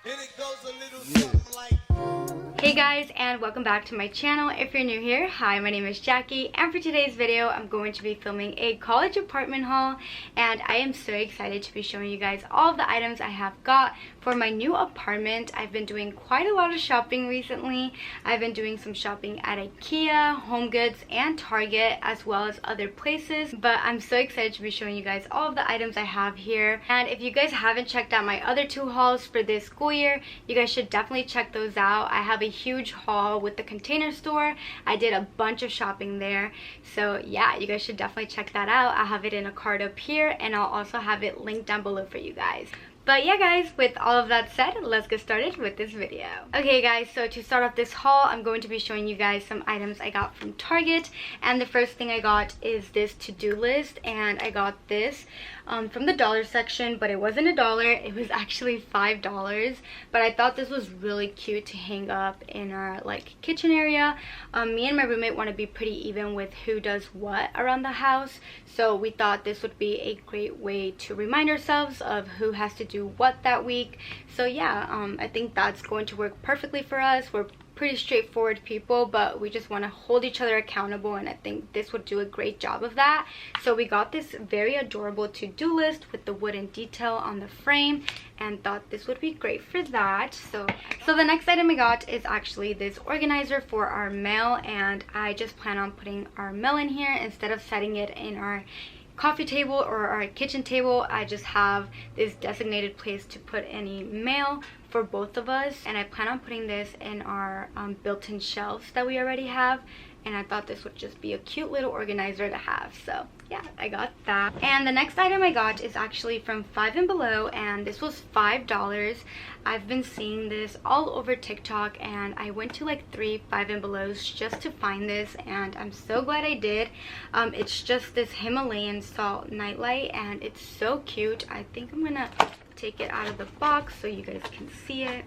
And it goes a little something like. Hey guys, and welcome back to my channel. If you're new here, hi, my name is Jackie, and for today's video I'm going to be filming a college apartment haul, and I am so excited to be showing you guys all of the items I have got for my new apartment. I've been doing quite a lot of shopping recently. I've been doing some shopping at Ikea, HomeGoods, and Target, as well as other places, but I'm so excited to be showing you guys all of the items I have here. And if you guys haven't checked out my other two hauls for this school year, you guys should definitely check those out. I have a huge haul with the Container Store. I did a bunch of shopping there, so yeah, you guys should definitely check that out. I'll have it in a card up here, and I'll also have it linked down below for you guys. But yeah guys, with all of that said, let's get started with this video. Okay guys, so to start off this haul, I'm going to be showing you guys some items I got from Target. And the first thing I got is this to-do list, and I got this from the dollar section, but it wasn't $1, it was actually $5. But I thought this was really cute to hang up in our like kitchen area. Me and my roommate want to be pretty even with who does what around the house, so we thought this would be a great way to remind ourselves of who has to do what that week. So yeah, I think that's going to work perfectly for us. We're pretty straightforward people, but we just want to hold each other accountable, and I think this would do a great job of that. So we got this very adorable to-do list with the wooden detail on the frame, and thought this would be great for that. So the next item I got is actually this organizer for our mail, and I just plan on putting our mail in here instead of setting it in our coffee table or our kitchen table. I just have this designated place to put any mail for both of us, and I plan on putting this in our built-in shelves that we already have, and I thought this would just be a cute little organizer to have. So yeah, I got that. And the next item I got is actually from Five and Below, and this was $5. I've been seeing this all over TikTok, and I went to like 3 Five and Belows just to find this, and I'm so glad I did. It's just this Himalayan salt nightlight, and it's so cute. I think I'm gonna take it out of the box so you guys can see it.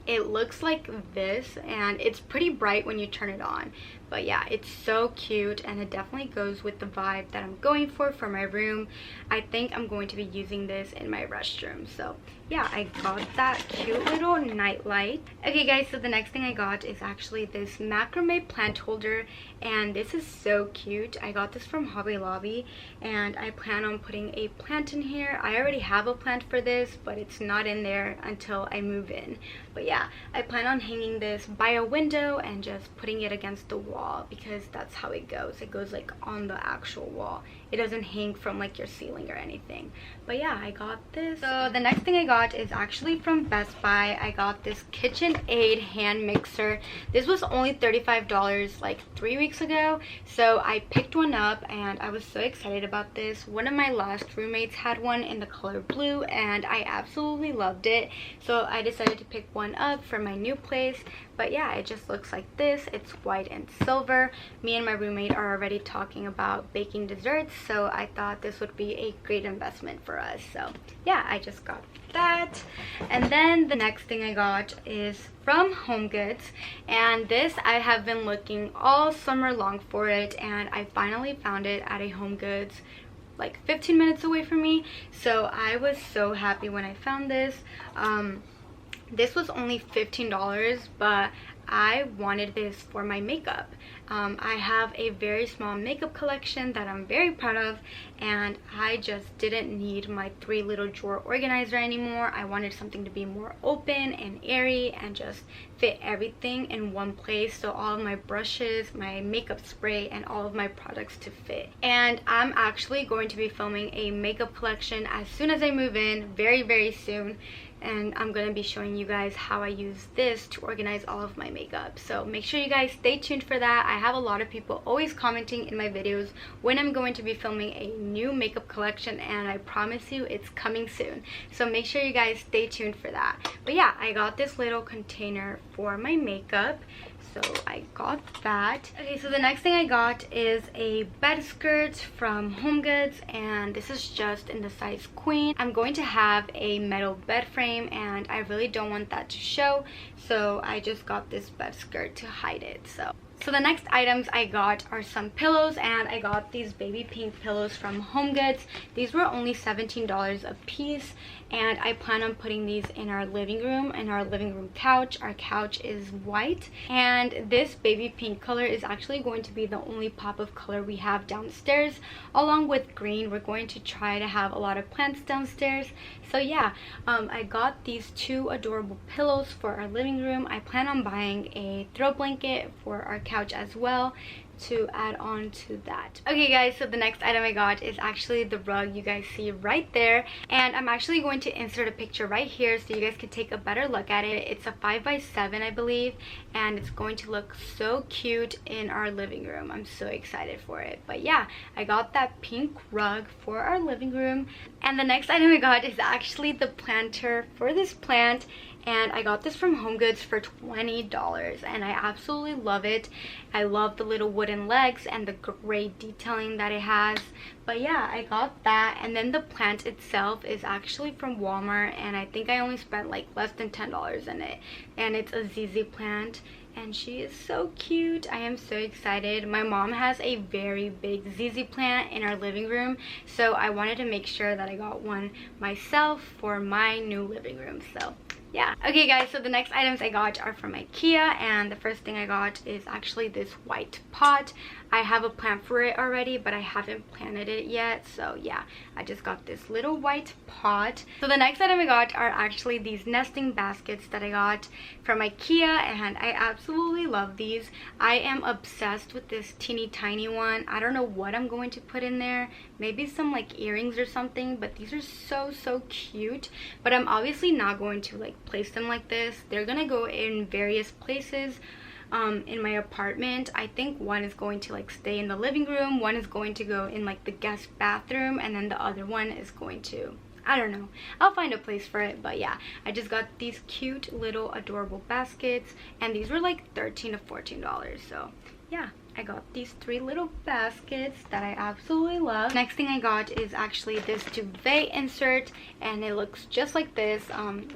It looks like this, and it's pretty bright when you turn it on, but yeah, it's so cute, and it definitely goes with the vibe that I'm going for my room. I think I'm going to be using this in my restroom. So yeah, I got that cute little nightlight. Okay guys, so the next thing I got is actually this macrame plant holder, and this is so cute. I got this from Hobby Lobby, and I plan on putting a plant in here. I already have a plant for this, but it's not in there until I move in. But yeah, I plan on hanging this by a window and just putting it against the wall, because that's how it goes. It goes like on the actual wall. It doesn't hang from like your ceiling or anything. But yeah, I got this. So the next thing I got is actually from Best Buy. I got this KitchenAid hand mixer. This was only $35 like 3 weeks ago, so I picked one up, and I was so excited about this. One of my last roommates had one in the color blue, and I absolutely loved it, so I decided to pick one up for my new place. But yeah, it just looks like this. It's white and silver. Me and my roommate are already talking about baking desserts, so I thought this would be a great investment for us. So yeah, I just got that. And then the next thing I got is from HomeGoods, and this I have been looking all summer long for it, and I finally found it at a HomeGoods like 15 minutes away from me. So I was so happy when I found this. This was only $15, but I wanted this for my makeup. I have a very small makeup collection that I'm very proud of, and I just didn't need my 3 little drawer organizer anymore. I wanted something to be more open and airy and just fit everything in one place, so all of my brushes, my makeup spray, and all of my products to fit. And I'm actually going to be filming a makeup collection as soon as I move in, very soon, and I'm going to be showing you guys how I use this to organize all of my makeup. So make sure you guys stay tuned for that. I have a lot of people always commenting in my videos when I'm going to be filming a new makeup collection, and I promise you it's coming soon. So make sure you guys stay tuned for that. But yeah, I got this little container for my makeup, so I got that. Okay, so the next thing I got is a bed skirt from HomeGoods, and this is just in the size queen. I'm going to have a metal bed frame, and I really don't want that to show, so I just got this bed skirt to hide it. So So the next items I got are some pillows, and I got these baby pink pillows from HomeGoods. These were only $17 a piece, and I plan on putting these in our living room couch. Our couch is white, and this baby pink color is actually going to be the only pop of color we have downstairs. Along with green, we're going to try to have a lot of plants downstairs. So yeah, I got these two adorable pillows for our living room. I plan on buying a throw blanket for our couch as well to add on to that. Okay guys, so the next item I got is actually the rug you guys see right there, and I'm actually going to insert a picture right here so you guys can take a better look at it. It's a 5x7 I believe, and it's going to look so cute in our living room. I'm so excited for it. But yeah, I got that pink rug for our living room. And the next item I got is actually the planter for this plant, and I got this from HomeGoods for $20, and I absolutely love it. I love the little wooden legs and the great detailing that it has. But yeah, I got that. And then the plant itself is actually from Walmart, and I think I only spent like less than $10 in it, and it's a ZZ plant, and she is so cute. I am so excited. My mom has a very big ZZ plant in our living room, so I wanted to make sure that I got one myself for my new living room. So yeah. Okay guys, so the next items I got are from Ikea, and the first thing I got is actually this white pot. I have a plant for it already, but I haven't planted it yet. So yeah, I just got this little white pot. So the next item I got are actually these nesting baskets that I got from Ikea, and I absolutely love these. I am obsessed with this teeny tiny one. I don't know what I'm going to put in there. Maybe some like earrings or something, but these are so cute. But I'm obviously not going to like place them like this. They're gonna go in various places in my apartment. I think one is going to like stay in the living room, one is going to go in like the guest bathroom, and then the other one is going to, I don't know, I'll find a place for it. But yeah, I just got these cute little adorable baskets, and these were like $13 to $14. So yeah, I got these three little baskets that I absolutely love. Next thing I got is actually this duvet insert, and it looks just like this.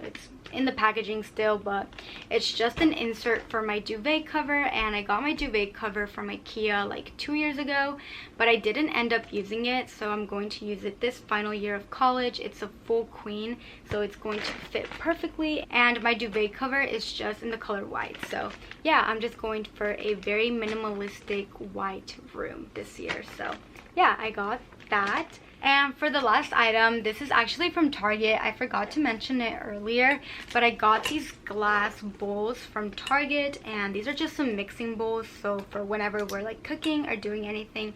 It's in the packaging still, but it's just an insert for my duvet cover, and I got my duvet cover from Ikea like 2 years ago, but I didn't end up using it, so I'm going to use it this final year of college. It's a full queen, so it's going to fit perfectly, and my duvet cover is just in the color white. So yeah, I'm just going for a very minimalistic white room this year. So yeah, I got that. And for the last item, this is actually from Target. I forgot to mention it earlier, but I got these glass bowls from Target, and these are just some mixing bowls, so for whenever we're like cooking or doing anything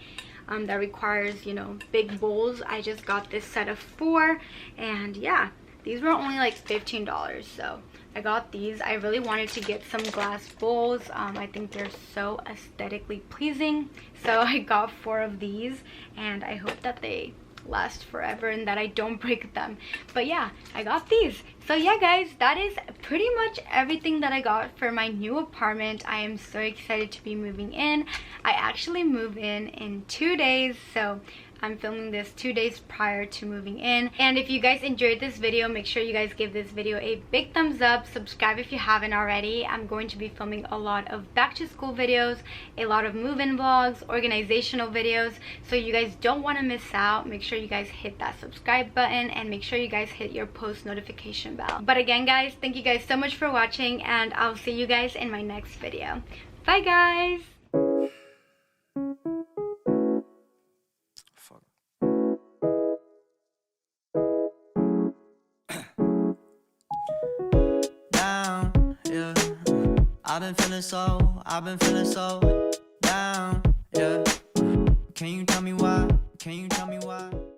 that requires, you know, big bowls. I just got this set of 4, and yeah, these were only like $15, so I got these. I really wanted to get some glass bowls. I think they're so aesthetically pleasing, so I got 4 of these, and I hope that they last forever and that I don't break them. But yeah, I got these. So yeah guys, that is pretty much everything that I got for my new apartment. I am so excited to be moving in. I actually move in 2 days, so I'm filming this 2 days prior to moving in. And if you guys enjoyed this video, make sure you guys give this video a big thumbs up. Subscribe if you haven't already. I'm going to be filming a lot of back to school videos, a lot of move-in vlogs, organizational videos, so you guys don't want to miss out. Make sure you guys hit that subscribe button, and make sure you guys hit your post notification bell. But again guys, thank you guys so much for watching, and I'll see you guys in my next video. Bye guys! I've been feeling so down, yeah. Can you tell me why? Can you tell me why?